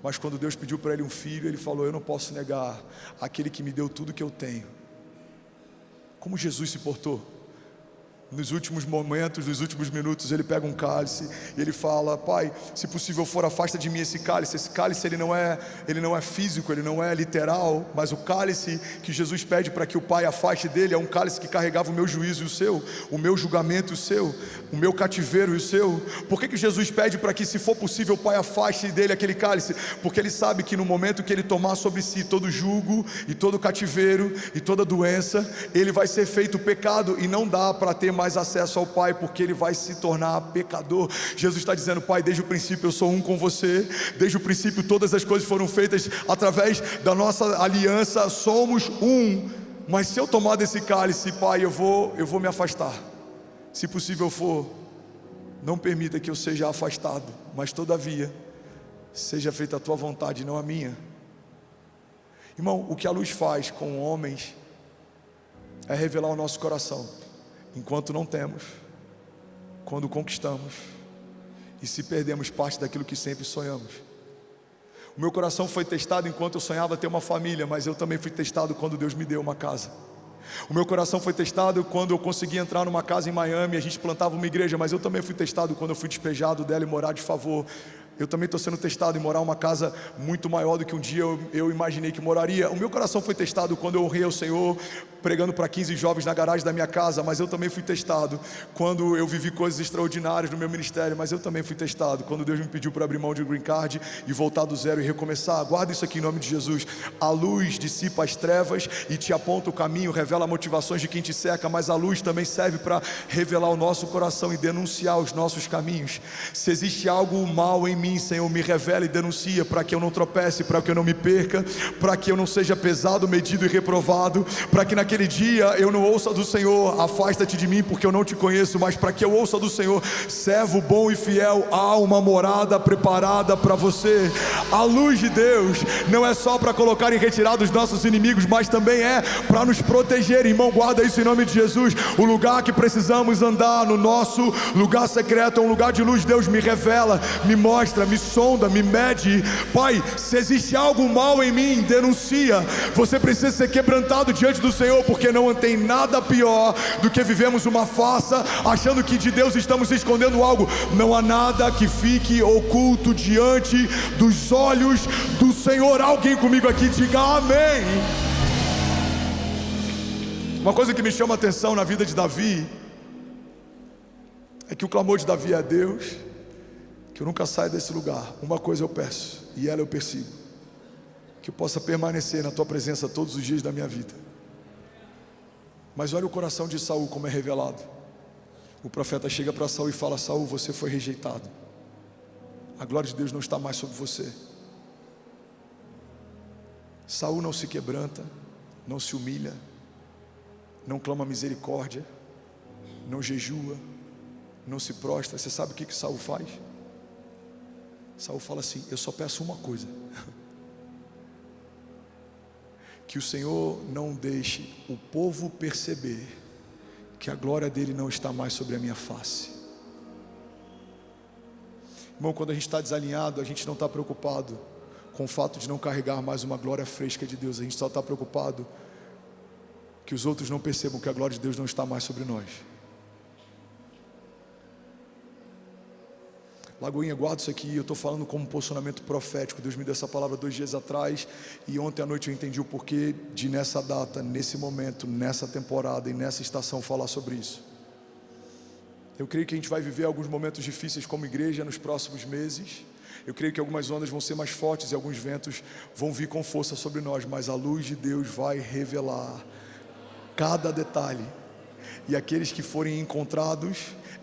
Mas quando Deus pediu para ele um filho, ele falou: eu não posso negar aquele que me deu tudo que eu tenho. Como Jesus se portou? Nos últimos momentos, nos últimos minutos, ele pega um cálice e ele fala: pai, se possível for, afasta de mim esse cálice. Esse cálice ele não é físico, ele não é literal, mas o cálice que Jesus pede para que o pai afaste dele é um cálice que carregava o meu juízo e o seu, o meu julgamento e o seu, o meu cativeiro e o seu. Por que Jesus pede para que, se for possível, o pai afaste dele aquele cálice? Porque ele sabe que no momento que ele tomar sobre si todo jugo e todo cativeiro e toda doença, ele vai ser feito pecado e não dá para ter mais acesso ao Pai, porque ele vai se tornar pecador. Jesus está dizendo: pai, desde o princípio eu sou um com você, desde o princípio todas as coisas foram feitas através da nossa aliança, somos um. Mas se eu tomar desse cálice, pai, eu vou me afastar. Se possível for, não permita que eu seja afastado, mas todavia seja feita a tua vontade, não a minha. Irmão, o que a luz faz com homens é revelar o nosso coração. Enquanto não temos, quando conquistamos e se perdemos parte daquilo que sempre sonhamos. O meu coração foi testado enquanto eu sonhava ter uma família, mas eu também fui testado quando Deus me deu uma casa. O meu coração foi testado quando eu consegui entrar numa casa em Miami e a gente plantava uma igreja, mas eu também fui testado quando eu fui despejado dela e morar de favor. Eu também estou sendo testado em morar em uma casa muito maior do que um dia eu imaginei que moraria. O meu coração foi testado quando eu honrei ao Senhor pregando para 15 jovens na garagem da minha casa, mas eu também fui testado quando eu vivi coisas extraordinárias no meu ministério, mas eu também fui testado quando Deus me pediu para abrir mão de green card e voltar do zero e recomeçar. Guarda isso aqui em nome de Jesus. A luz dissipa as trevas e te aponta o caminho, revela motivações de quem te cerca, mas a luz também serve para revelar o nosso coração e denunciar os nossos caminhos. Se existe algo mal em mim, mim, Senhor, me revela e denuncia, para que eu não tropece, para que eu não me perca, para que eu não seja pesado, medido e reprovado, para que naquele dia eu não ouça do Senhor, afasta-te de mim porque eu não te conheço, mas para que eu ouça do Senhor, servo bom e fiel, há uma morada preparada para você. A luz de Deus não é só para colocar em retirada os nossos inimigos, mas também é para nos proteger. Irmão, guarda isso em nome de Jesus. O lugar que precisamos andar, no nosso lugar secreto, é um lugar de luz. Deus me revela, me mostra, me sonda, me mede. Pai, se existe algo mal em mim, denuncia. Você precisa ser quebrantado diante do Senhor, porque não tem nada pior do que vivemos uma farsa, achando que de Deus estamos escondendo algo. Não há nada que fique oculto diante dos olhos do Senhor. Alguém comigo aqui, diga amém. Uma coisa que me chama a atenção na vida de Davi é que o clamor de Davi é a Deus, que eu nunca saia desse lugar. Uma coisa eu peço, e ela eu persigo: que eu possa permanecer na tua presença todos os dias da minha vida. Mas olha o coração de Saul como é revelado. O profeta chega para Saul e fala: Saul, você foi rejeitado, a glória de Deus não está mais sobre você. Saul não se quebranta, não se humilha, não clama misericórdia, não jejua, não se prostra. Você sabe o que Saul faz? Saul fala assim: eu só peço uma coisa, que o Senhor não deixe o povo perceber que a glória dele não está mais sobre a minha face. Irmão, quando a gente está desalinhado, a gente não está preocupado com o fato de não carregar mais uma glória fresca de Deus. A gente só está preocupado que os outros não percebam que a glória de Deus não está mais sobre nós. Lagoinha, guarda isso aqui. Eu estou falando como um posicionamento profético. Deus me deu essa palavra 2 dias atrás, e ontem à noite eu entendi o porquê de, nessa data, nesse momento, nessa temporada e nessa estação, falar sobre isso. Eu creio que a gente vai viver alguns momentos difíceis como igreja nos próximos meses. Eu creio que algumas ondas vão ser mais fortes e alguns ventos vão vir com força sobre nós, mas a luz de Deus vai revelar cada detalhe, e aqueles que forem encontrados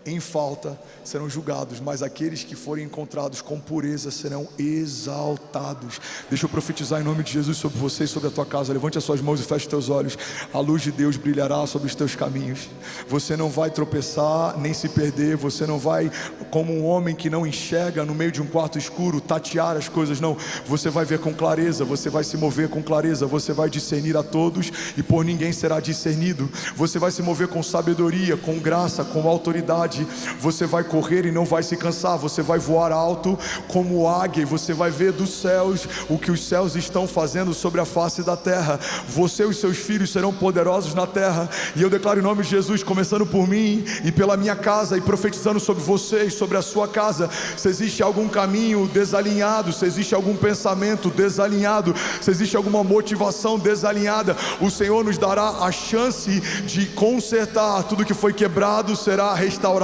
em falta serão julgados, mas aqueles que forem encontrados com pureza serão exaltados. Deixa eu profetizar em nome de Jesus sobre você e sobre a tua casa. Levante as suas mãos e feche os teus olhos. A luz de Deus brilhará sobre os teus caminhos. Você não vai tropeçar nem se perder. Você não vai, como um homem que não enxerga no meio de um quarto escuro, tatear as coisas. Não, você vai ver com clareza. Você vai se mover com clareza. Você vai discernir a todos e por ninguém será discernido. Você vai se mover com sabedoria, com graça, com autoridade. Você vai correr e não vai se cansar. Você vai voar alto como águia, e você vai ver dos céus o que os céus estão fazendo sobre a face da terra. Você e os seus filhos serão poderosos na terra, e eu declaro em nome de Jesus, começando por mim e pela minha casa, e profetizando sobre vocês, sobre a sua casa. Se existe algum caminho desalinhado, se existe algum pensamento desalinhado, se existe alguma motivação desalinhada, o Senhor nos dará a chance de consertar. Tudo que foi quebrado será restaurado,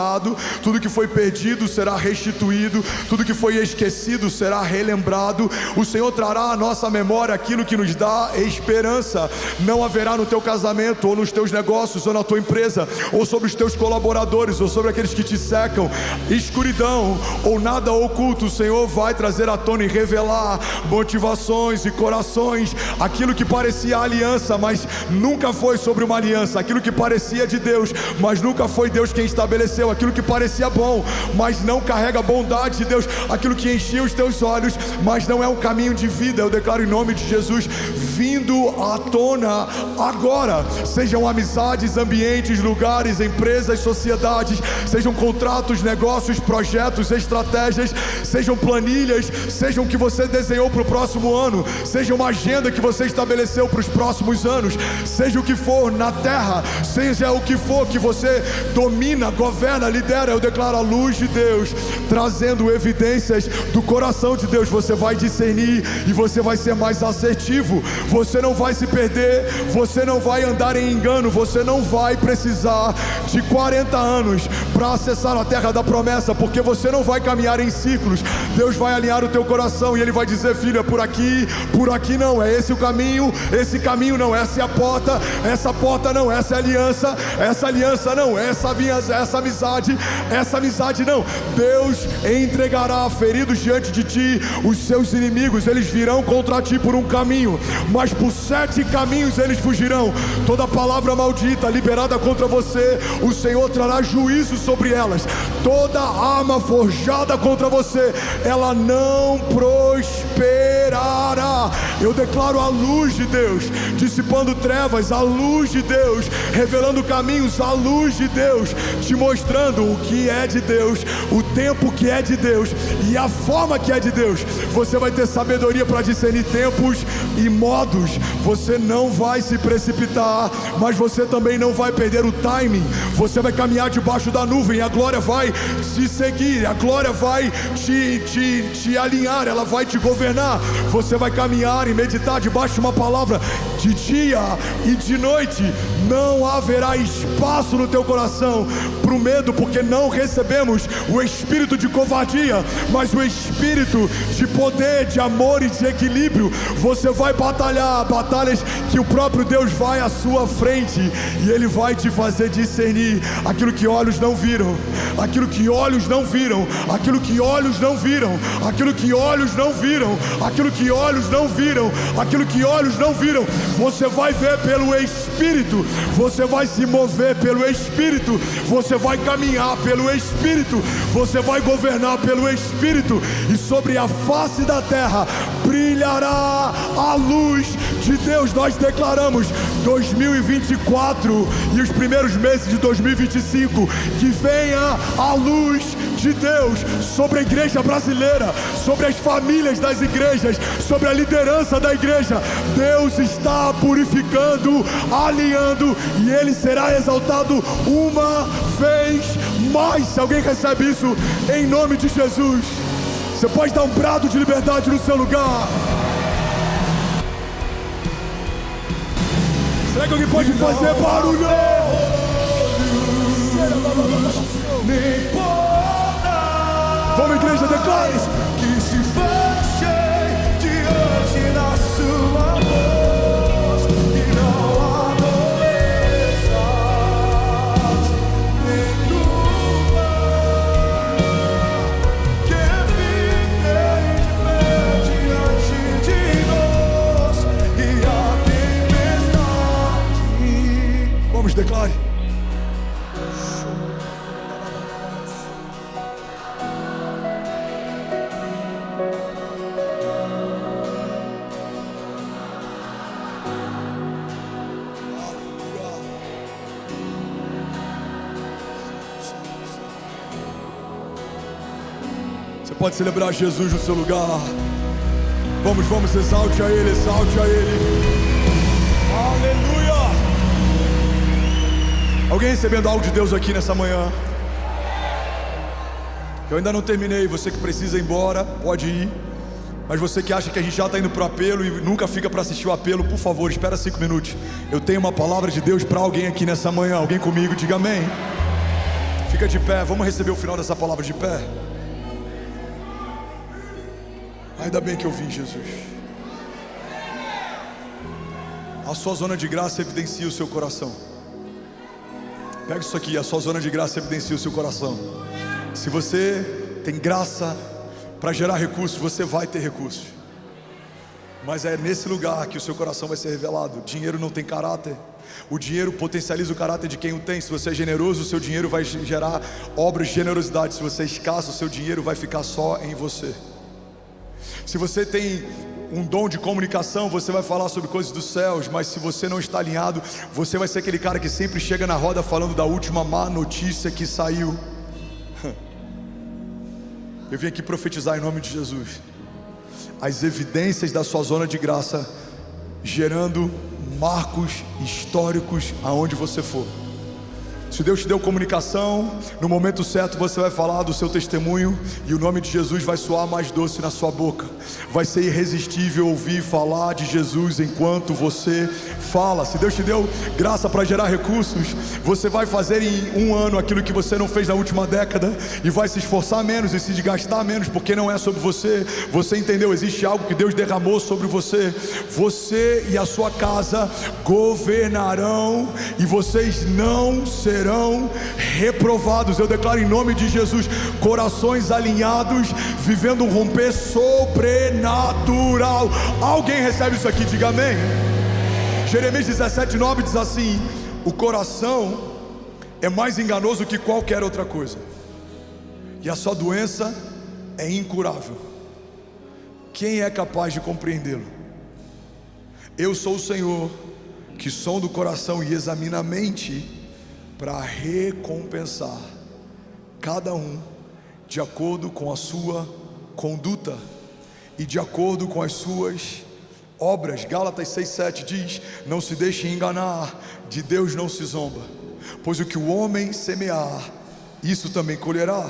tudo que foi perdido será restituído, tudo que foi esquecido será relembrado. O Senhor trará à nossa memória aquilo que nos dá esperança. Não haverá no teu casamento, ou nos teus negócios, ou na tua empresa, ou sobre os teus colaboradores, ou sobre aqueles que te cercam, escuridão ou nada oculto. O Senhor vai trazer à tona e revelar motivações e corações. Aquilo que parecia aliança, mas nunca foi sobre uma aliança. Aquilo que parecia de Deus, mas nunca foi Deus quem estabeleceu. Aquilo que parecia bom, mas não carrega a bondade de Deus. Aquilo que enchia os teus olhos, mas não é um caminho de vida. Eu declaro em nome de Jesus, vindo à tona agora. Sejam amizades, ambientes, lugares, empresas, sociedades, sejam contratos, negócios, projetos, estratégias, sejam planilhas, sejam o que você desenhou para o próximo ano, seja uma agenda que você estabeleceu para os próximos anos, seja o que for na terra, seja o que for que você domina, governa, lidera. Eu declaro a luz de Deus trazendo evidências do coração de Deus. Você vai discernir e você vai ser mais assertivo. Você não vai se perder, você não vai andar em engano, você não vai precisar de 40 anos para acessar a terra da promessa, porque você não vai caminhar em ciclos. Deus vai alinhar o teu coração e Ele vai dizer: filho, é por aqui não, é esse o caminho, esse caminho não, essa é a porta, essa porta não, essa é a aliança, essa aliança não, essa essa amizade não. Deus entregará feridos diante de ti os seus inimigos, eles virão contra ti por um caminho, mas por 7 caminhos eles fugirão. Toda palavra maldita liberada contra você, o Senhor trará juízo sobre elas. Toda arma forjada contra você, ela não prosperará. Eu declaro a luz de Deus dissipando trevas, a luz de Deus revelando caminhos, a luz de Deus te mostrando o que é de Deus, o tempo que é de Deus e a forma que é de Deus. Você vai ter sabedoria para discernir tempos e modos. Você não vai se precipitar, mas você também não vai perder o timing. Você vai caminhar debaixo da nuvem, a glória vai te seguir, a glória vai te alinhar, ela vai te governar. Você vai caminhar e meditar debaixo de uma palavra de dia e de noite. Não haverá espaço no teu coração para o medo, porque não recebemos o espírito de covardia, mas o espírito de poder, de amor e de equilíbrio. Você vai batalhar batalhas que o próprio Deus vai à sua frente e Ele vai te fazer discernir aquilo que olhos não viram, aquilo que olhos não viram, aquilo que olhos não viram, aquilo que olhos não viram, aquilo que olhos não viram, aquilo que olhos não viram. Você vai ver pelo Espírito, você vai se mover pelo Espírito, você vai caminhar pelo Espírito, você vai governar pelo Espírito, e sobre a face da terra brilhará a luz de Deus. Nós declaramos 2024 e os primeiros meses de 2025, que venha a luz de Deus sobre a igreja brasileira, sobre as famílias das igrejas, sobre a liderança da igreja. Deus está purificando, alinhando, e Ele será exaltado uma vez mais. Se alguém recebe isso em nome de Jesus, você pode dar um brado de liberdade no seu lugar. Será que alguém pode fazer barulho? Nem importa. Vamos, igreja, declare que se feche diante da sua voz e não adoeça nenhuma que fique de pé diante de nós e a tempestade. Vamos, declare. Pode celebrar Jesus no seu lugar. Vamos, exalte a Ele, exalte a Ele. Aleluia! Alguém recebendo algo de Deus aqui nessa manhã? Eu ainda não terminei. Você que precisa ir embora, pode ir. Mas você que acha que a gente já está indo para o apelo e nunca fica para assistir o apelo, por favor, espera 5 minutos. Eu tenho uma palavra de Deus para alguém aqui nessa manhã. Alguém comigo, diga amém. Fica de pé, vamos receber o final dessa palavra de pé. Ainda bem que eu vim, Jesus. A sua zona de graça evidencia o seu coração. Pega isso aqui, a sua zona de graça evidencia o seu coração. Se você tem graça para gerar recursos, você vai ter recursos. Mas é nesse lugar que o seu coração vai ser revelado. O dinheiro não tem caráter. O dinheiro potencializa o caráter de quem o tem. Se você é generoso, o seu dinheiro vai gerar obras de generosidade. Se você é escasso, o seu dinheiro vai ficar só em você. Se você tem um dom de comunicação, você vai falar sobre coisas dos céus, mas se você não está alinhado, você vai ser aquele cara que sempre chega na roda falando da última má notícia que saiu. Eu vim aqui profetizar em nome de Jesus as evidências da sua zona de graça, gerando marcos históricos aonde você for. Se Deus te deu comunicação, no momento certo você vai falar do seu testemunho e o nome de Jesus vai soar mais doce na sua boca. Vai ser irresistível ouvir falar de Jesus enquanto você fala. Se Deus te deu graça para gerar recursos, você vai fazer em 1 ano aquilo que você não fez na última década e vai se esforçar menos e se desgastar menos, porque não é sobre você. Você entendeu? Existe algo que Deus derramou sobre você. Você e a sua casa governarão e vocês não serão serão reprovados. Eu declaro em nome de Jesus, corações alinhados, vivendo um romper sobrenatural. Alguém recebe isso aqui? Diga amém. Jeremias 17:9 diz assim: o coração é mais enganoso que qualquer outra coisa, e a sua doença é incurável. Quem é capaz de compreendê-lo? Eu sou o Senhor, que sonda o coração e examina a mente, para recompensar cada um de acordo com a sua conduta e de acordo com as suas obras. Gálatas 6:7 diz: não se deixe enganar, de Deus não se zomba, pois o que o homem semear, isso também colherá.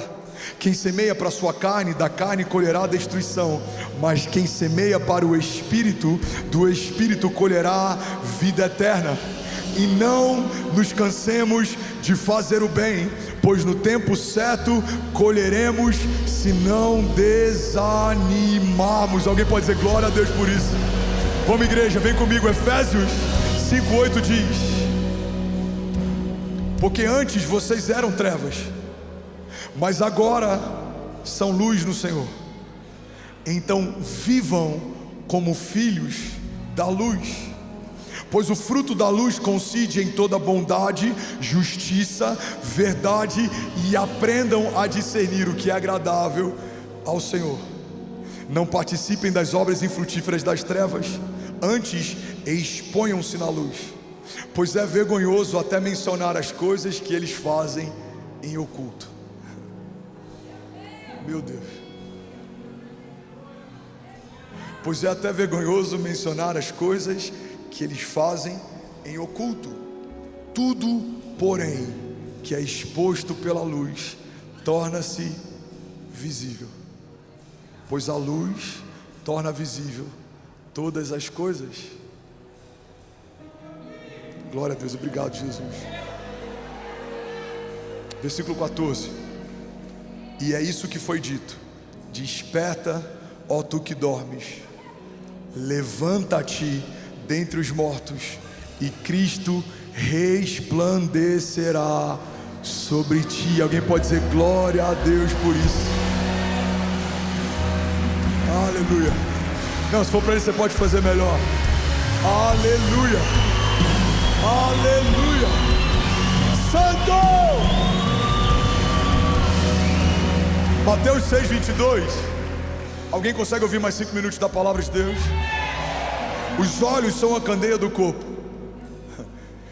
Quem semeia para a sua carne, da carne colherá destruição, mas quem semeia para o Espírito, do Espírito colherá vida eterna. E não nos cansemos de fazer o bem, pois no tempo certo colheremos, se não desanimarmos. Alguém pode dizer glória a Deus por isso? Vamos, igreja, vem comigo. Efésios 5:8 diz: porque antes vocês eram trevas, mas agora são luz no Senhor. Então vivam como filhos da luz, pois o fruto da luz consiste em toda bondade, justiça, verdade, e aprendam a discernir o que é agradável ao Senhor. Não participem das obras infrutíferas das trevas, antes exponham-se na luz, pois é vergonhoso até mencionar as coisas que eles fazem em oculto. Meu Deus. Pois é até vergonhoso mencionar as coisas que eles fazem em oculto. Tudo, porém, que é exposto pela luz, torna-se visível, pois a luz torna visível todas as coisas. Glória a Deus, obrigado, Jesus. Versículo 14: e é isso que foi dito: desperta, ó tu que dormes, levanta-te dentre os mortos, e Cristo resplandecerá sobre ti. Alguém pode dizer glória a Deus por isso? Aleluia. Não, se for para ele você pode fazer melhor. Aleluia. Aleluia. Santo! Mateus 6:22. Alguém consegue ouvir mais 5 minutos da palavra de Deus? Os olhos são a candeia do corpo.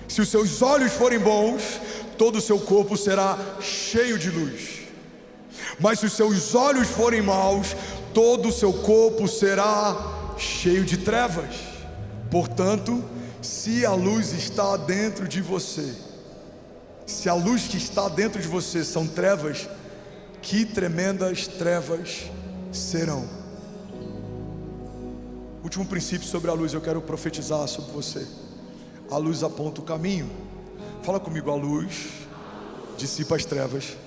Se os seus olhos forem bons, todo o seu corpo será cheio de luz. Mas se os seus olhos forem maus, todo o seu corpo será cheio de trevas. Portanto, se a luz está dentro de você, se a luz que está dentro de você são trevas, que tremendas trevas serão. Último princípio sobre a luz, eu quero profetizar sobre você. A luz aponta o caminho. Fala comigo: a luz dissipa as trevas.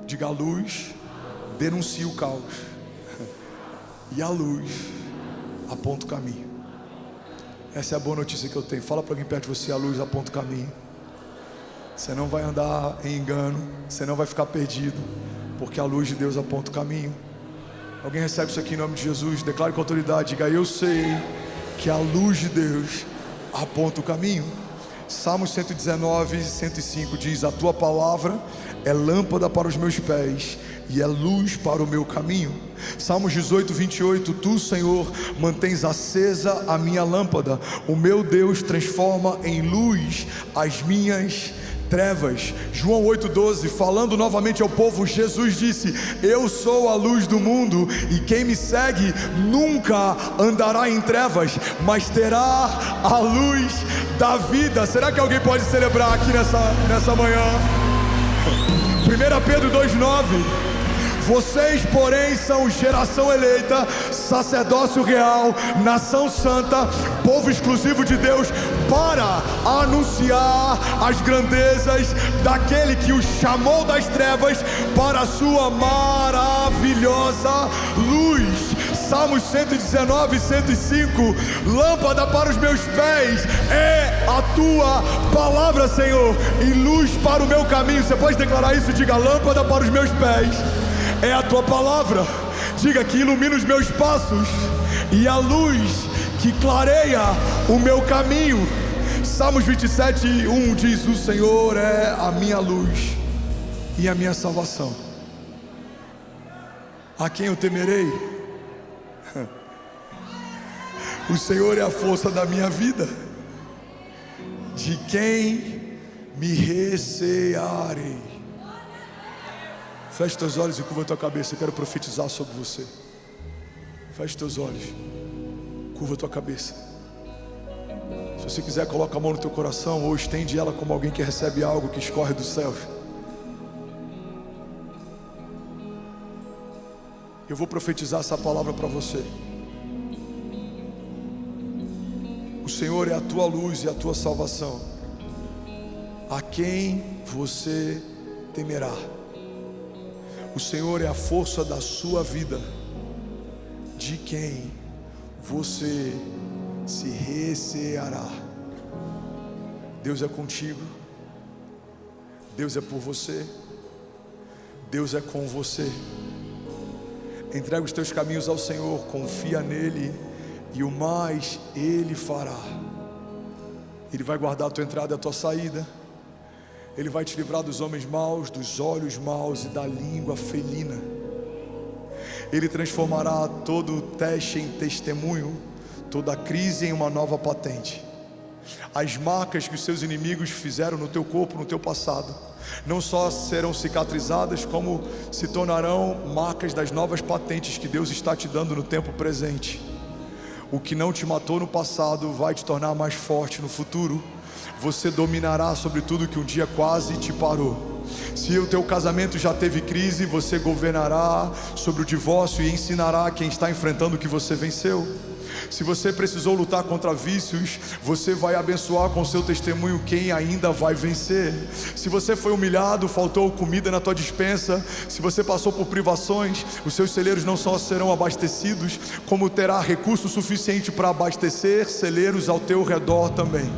Diga: a luz denuncia o caos, e a luz aponta o caminho. Essa é a boa notícia que eu tenho. Fala para alguém perto de você: a luz aponta o caminho. Você não vai andar em engano, você não vai ficar perdido, porque a luz de Deus aponta o caminho. Alguém recebe isso aqui em nome de Jesus? Declare com autoridade, diga: eu sei que a luz de Deus aponta o caminho. Salmos 119, 105 diz: a tua palavra é lâmpada para os meus pés e é luz para o meu caminho. Salmos 18, 28, tu, Senhor, mantens acesa a minha lâmpada, o meu Deus transforma em luz as minhas trevas. João 8,12, falando novamente ao povo, Jesus disse: eu sou a luz do mundo, e quem me segue nunca andará em trevas, mas terá a luz da vida. Será que alguém pode celebrar aqui nessa manhã? 1 Pedro 2,9, vocês, porém, são geração eleita, sacerdócio real, nação santa, povo exclusivo de Deus, para anunciar as grandezas daquele que os chamou das trevas para a sua maravilhosa luz. Salmos 119, 105, lâmpada para os meus pés é a tua palavra, Senhor, e luz para o meu caminho. Você pode declarar isso? Diga: lâmpada para os meus pés é a tua palavra. Diga: que ilumina os meus passos e a luz que clareia o meu caminho. Salmos 27, 1 diz: o Senhor é a minha luz e a minha salvação. A quem eu temerei? O Senhor é a força da minha vida. De quem me recearei? Feche teus olhos e curva tua cabeça. Eu quero profetizar sobre você. Feche teus olhos, curva tua cabeça. Se você quiser, coloca a mão no teu coração ou estende ela como alguém que recebe algo que escorre dos céus. Eu vou profetizar essa palavra para você. O Senhor é a tua luz e a tua salvação. A quem você temerá? O Senhor é a força da sua vida. De quem você se receará? Deus é contigo. Deus é por você. Deus é com você. Entrega os teus caminhos ao Senhor, confia nele, e o mais Ele fará. Ele vai guardar a tua entrada e a tua saída. Ele vai te livrar dos homens maus, dos olhos maus e da língua felina. Ele transformará todo teste em testemunho, toda crise em uma nova patente. As marcas que os seus inimigos fizeram no teu corpo, no teu passado, não só serão cicatrizadas, como se tornarão marcas das novas patentes que Deus está te dando no tempo presente. O que não te matou no passado vai te tornar mais forte no futuro. Você dominará sobre tudo que um dia quase te parou. Se o teu casamento já teve crise, você governará sobre o divórcio e ensinará quem está enfrentando o que você venceu. Se você precisou lutar contra vícios, você vai abençoar com seu testemunho quem ainda vai vencer. Se você foi humilhado, faltou comida na tua despensa, se você passou por privações, os seus celeiros não só serão abastecidos, como terá recurso suficiente para abastecer celeiros ao teu redor também.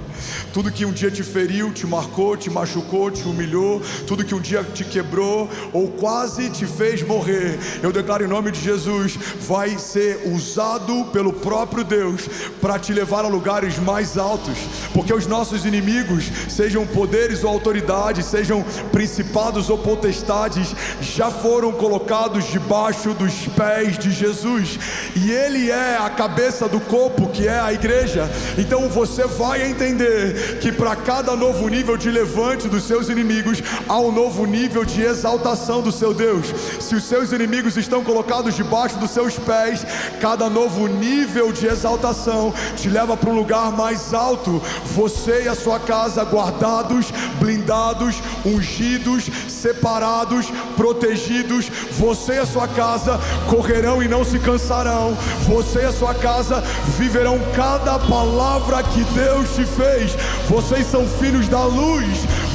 Tudo que um dia te feriu, te marcou, te machucou, te humilhou, tudo que um dia te quebrou ou quase te fez morrer, eu declaro em nome de Jesus, vai ser usado pelo próprio Deus para te levar a lugares mais altos, porque os nossos inimigos, sejam poderes ou autoridades, sejam principados ou potestades, já foram colocados debaixo dos pés de Jesus, e Ele é a cabeça do corpo, que é a igreja. Então você vai entender que para cada novo nível de levante dos seus inimigos, há um novo nível de exaltação do seu Deus. Se os seus inimigos estão colocados debaixo dos seus pés, cada novo nível de exaltação te leva para um lugar mais alto. Você e a sua casa guardados, blindados, ungidos, separados, protegidos. Você e a sua casa correrão e não se cansarão. Você e a sua casa viverão cada palavra que Deus te fez. Vocês são filhos da luz,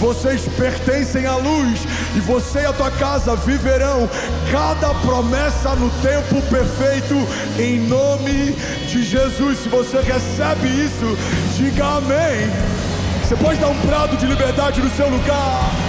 vocês pertencem à luz, e você e a tua casa viverão cada promessa no tempo perfeito, em nome de Jesus. Se você recebe isso, diga amém. Você pode dar um brado de liberdade no seu lugar.